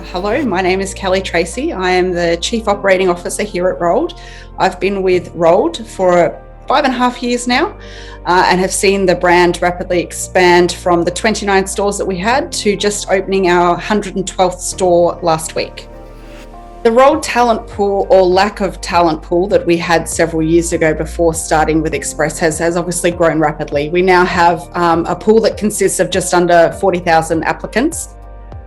Hello, my name is Kelly Tracy. I am the Chief Operating Officer here at Rolled. I've been with Rolled for 5.5 years now and have seen the brand rapidly expand from the 29 stores that we had to just opening our 112th store last week. The Rolled talent pool, or lack of talent pool, that we had several years ago before starting with Express has obviously grown rapidly. We now have a pool that consists of just under 40,000 applicants.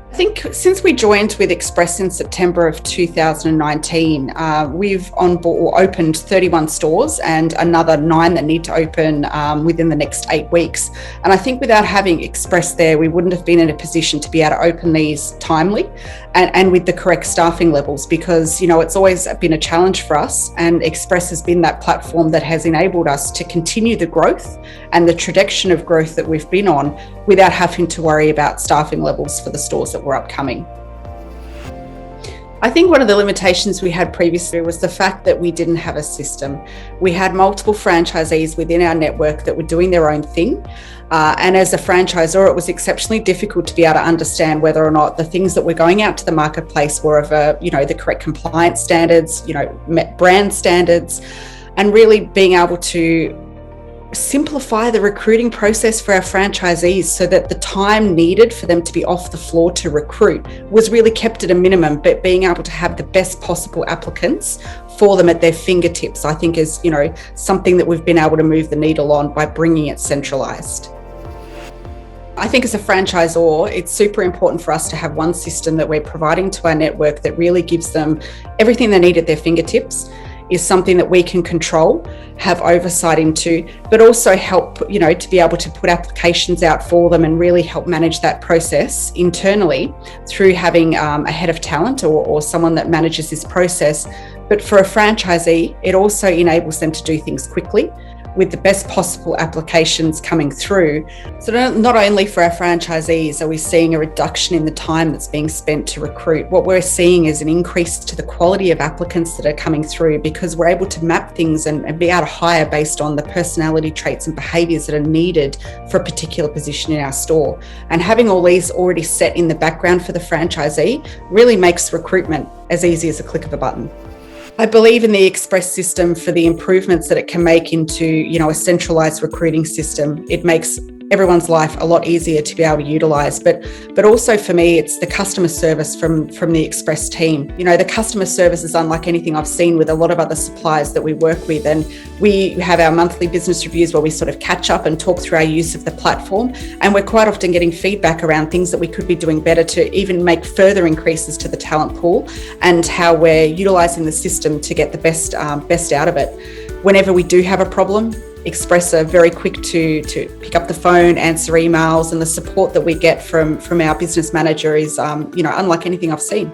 I think since we joined with Express in September of 2019, we've opened 31 stores and another 9 that need to open within the next 8 weeks. And I think without having Express there, we wouldn't have been in a position to be able to open these timely and with the correct staffing levels, because, you know, it's always been a challenge for us, and Express has been that platform that has enabled us to continue the growth and the trajectory of growth that we've been on without having to worry about staffing levels for the stores that were upcoming. I think one of the limitations we had previously was the fact that we didn't have a system. We had multiple franchisees within our network that were doing their own thing. And as a franchisor, it was exceptionally difficult to be able to understand whether or not the things that were going out to the marketplace were of the correct compliance standards, met brand standards, and really being able to simplify the recruiting process for our franchisees so that the time needed for them to be off the floor to recruit was really kept at a minimum, but being able to have the best possible applicants for them at their fingertips, I think is, something that we've been able to move the needle on by bringing it centralised. I think as a franchisor, it's super important for us to have one system that we're providing to our network that really gives them everything they need at their fingertips, is something that we can control, have oversight into, but also help, to be able to put applications out for them and really help manage that process internally through having a head of talent or someone that manages this process. But for a franchisee, it also enables them to do things quickly with the best possible applications coming through. So not only for our franchisees are we seeing a reduction in the time that's being spent to recruit, what we're seeing is an increase to the quality of applicants that are coming through, because we're able to map things and be able to hire based on the personality traits and behaviours that are needed for a particular position in our store. And having all these already set in the background for the franchisee really makes recruitment as easy as a click of a button. I believe in the Express system for the improvements that it can make into, a centralised recruiting system. It makes everyone's life a lot easier to be able to utilise. But also for me, it's the customer service from the Express team. The customer service is unlike anything I've seen with a lot of other suppliers that we work with. And we have our monthly business reviews where we sort of catch up and talk through our use of the platform. And we're quite often getting feedback around things that we could be doing better to even make further increases to the talent pool and how we're utilising the system to get the best out of it. Whenever we do have a problem, Express are very quick to pick up the phone, answer emails, and the support that we get from our business manager is unlike anything I've seen.